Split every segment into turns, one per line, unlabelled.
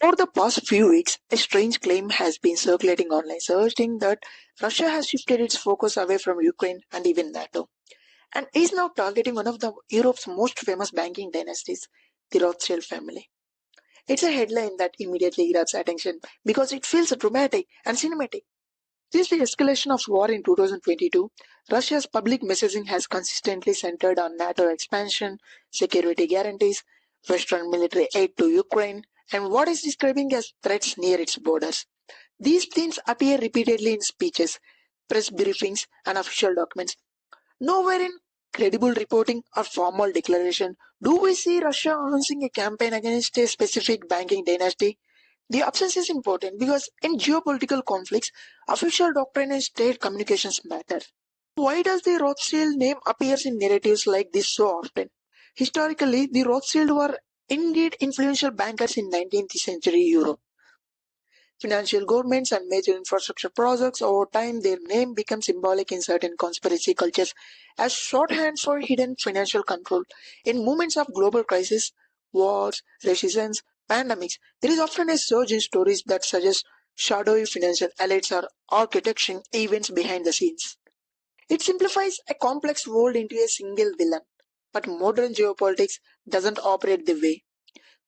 For the past few weeks, a strange claim has been circulating online, suggesting that Russia has shifted its focus away from Ukraine and even NATO, and is now targeting one of the Europe's most famous banking dynasties, the Rothschild family. It's a headline that immediately grabs attention because it feels dramatic and cinematic. Since the escalation of war in 2022, Russia's public messaging has consistently centered on NATO expansion, security guarantees, Western military aid to Ukraine, and what is describing as threats near its borders. These themes appear repeatedly in speeches, press briefings, and official documents. Nowhere in credible reporting or formal declaration do we see Russia announcing a campaign against a specific banking dynasty. The absence is important because in geopolitical conflicts, official doctrine and state communications matter. Why does the Rothschild name appears in narratives like this so often? Historically, the Rothschild were indeed influential bankers in 19th century Europe. Financial governments and major infrastructure projects over time their name becomes symbolic in certain conspiracy cultures as shorthand for hidden financial control. In moments of global crisis, wars, recessions, pandemics, there is often a surge in stories that suggest shadowy financial elites are architecting events behind the scenes. It simplifies a complex world into a single villain. But modern geopolitics doesn't operate the way.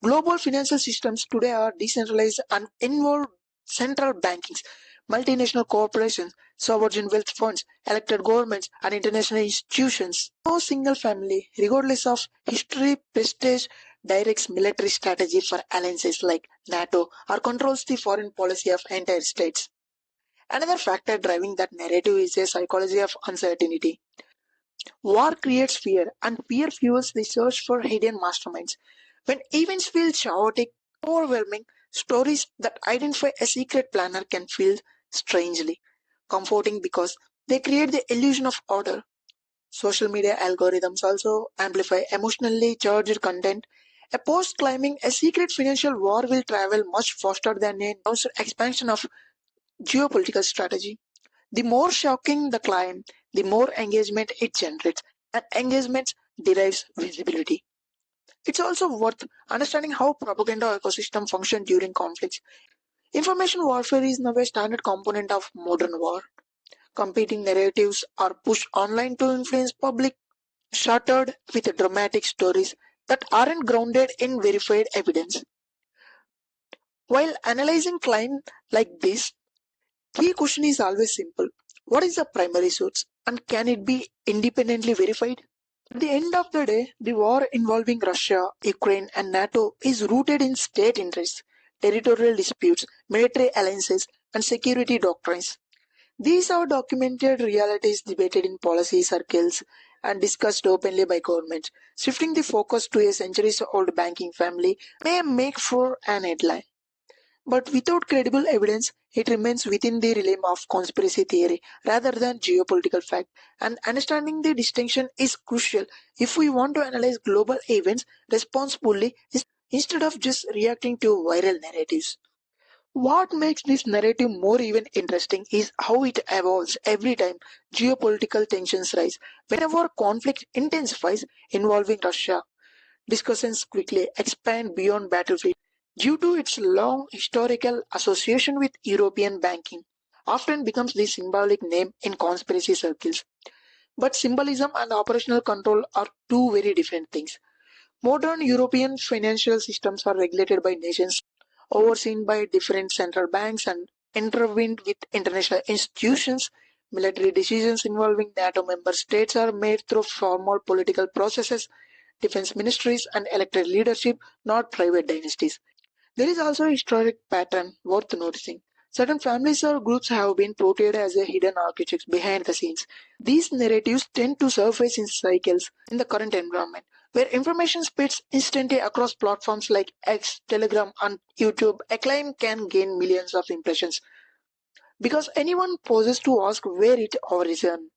Global financial systems today are decentralized and involve central bankings, multinational corporations, sovereign wealth funds, elected governments, and international institutions. No single family, regardless of history, prestige, directs military strategy for alliances like NATO or controls the foreign policy of entire states. Another factor driving that narrative is a psychology of uncertainty. War creates fear, and fear fuels the search for hidden masterminds. When events feel chaotic, overwhelming, stories that identify a secret planner can feel strangely comforting because they create the illusion of order. Social media algorithms also amplify emotionally charged content. A post claiming a secret financial war will travel much faster than a announced expansion of geopolitical strategy. The more shocking the claim, the more engagement it generates, and engagement derives visibility. It's also worth understanding how propaganda ecosystem function during conflicts. Information warfare is now a standard component of modern war. Competing narratives are pushed online to influence public, shuttered with dramatic stories that aren't grounded in verified evidence. While analyzing claims like this, key question is always simple. What is the primary source and can it be independently verified? At the end of the day, the war involving Russia, Ukraine, and NATO is rooted in state interests, territorial disputes, military alliances, and security doctrines. These are documented realities debated in policy circles and discussed openly by governments. Shifting the focus to a centuries old banking family may make for an headline. But without credible evidence, it remains within the realm of conspiracy theory rather than geopolitical fact. And understanding the distinction is crucial if we want to analyze global events responsibly instead of just reacting to viral narratives. What makes this narrative more even interesting is how it evolves every time geopolitical tensions rise. Whenever conflict intensifies involving Russia, discussions quickly expand beyond battlefield due to its long historical association with European banking. Often becomes the symbolic name in conspiracy circles. But symbolism and operational control are two very different things. Modern European financial systems are regulated by nations, overseen by different central banks, and intertwined with international institutions. Military decisions involving NATO member states are made through formal political processes, defense ministries, and elected leadership, not private dynasties. There is also a historic pattern worth noticing. Certain families or groups have been portrayed as a hidden architects behind the scenes. These narratives tend to surface in cycles in the current environment, where information spreads instantly across platforms like X, Telegram, and YouTube. A claim can gain millions of impressions because anyone pauses to ask where it originated.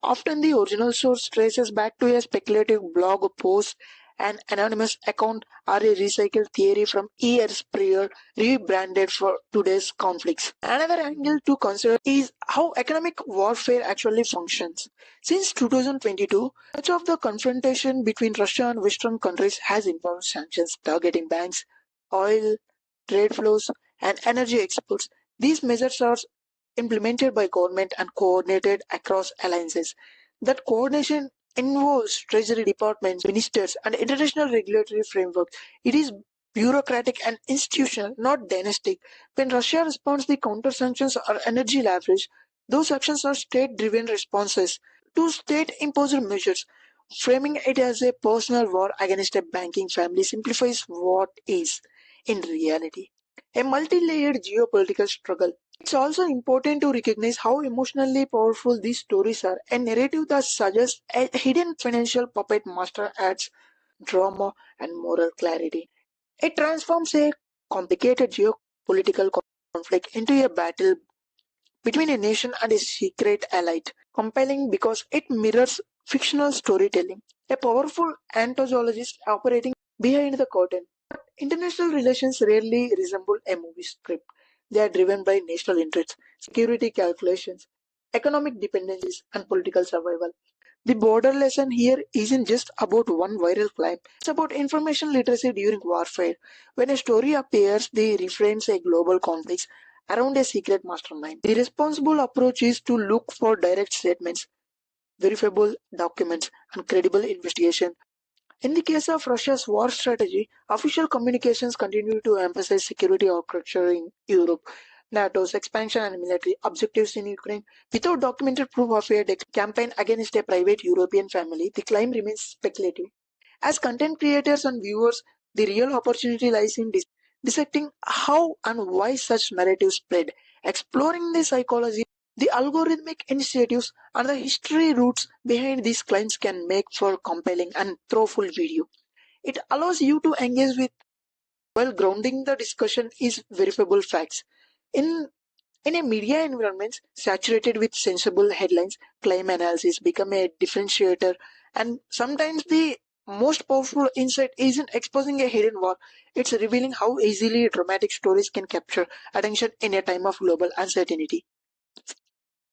Often the original source traces back to a speculative blog post, an anonymous account, or a recycled theory from years prior, rebranded for today's conflicts. Another angle to consider is how economic warfare actually functions. Since 2022, much of the confrontation between Russia and Western countries has involved sanctions targeting banks, oil, trade flows, and energy exports. These measures are implemented by government and coordinated across alliances. That coordination involves treasury departments, ministers, and international regulatory frameworks. It is bureaucratic and institutional, not dynastic. When Russia responds the counter sanctions or energy leverage, those actions are state driven responses to state imposed measures. Framing it as a personal war against a banking family simplifies what is, in reality, a multi layered geopolitical struggle. It's also important to recognize how emotionally powerful these stories are. A narrative that suggests a hidden financial puppet master adds drama and moral clarity. It transforms a complicated geopolitical conflict into a battle between a nation and a secret ally, compelling because it mirrors fictional storytelling, a powerful anthologist operating behind the curtain. International relations rarely resemble a movie script. They are driven by national interests, security calculations, economic dependencies, and political survival. The border lesson here isn't just about one viral climb, it's about information literacy during warfare. When a story appears, they reframes a global conflict around a secret mastermind. The responsible approach is to look for direct statements, verifiable documents, and credible investigation. In the case of Russia's war strategy, official communications continue to emphasize security architecture in Europe, NATO's expansion and military objectives in Ukraine. Without documented proof of a campaign against a private European family, the claim remains speculative. As content creators and viewers, the real opportunity lies in dissecting how and why such narratives spread, exploring the psychology, the algorithmic initiatives, and the history roots behind these claims can make for compelling and thoughtful video. It allows you to engage with while grounding the discussion is verifiable facts. In in a media environment saturated with sensible headlines, claim analysis become a differentiator, and sometimes the most powerful insight isn't exposing a hidden war, it's revealing how easily dramatic stories can capture attention in a time of global uncertainty.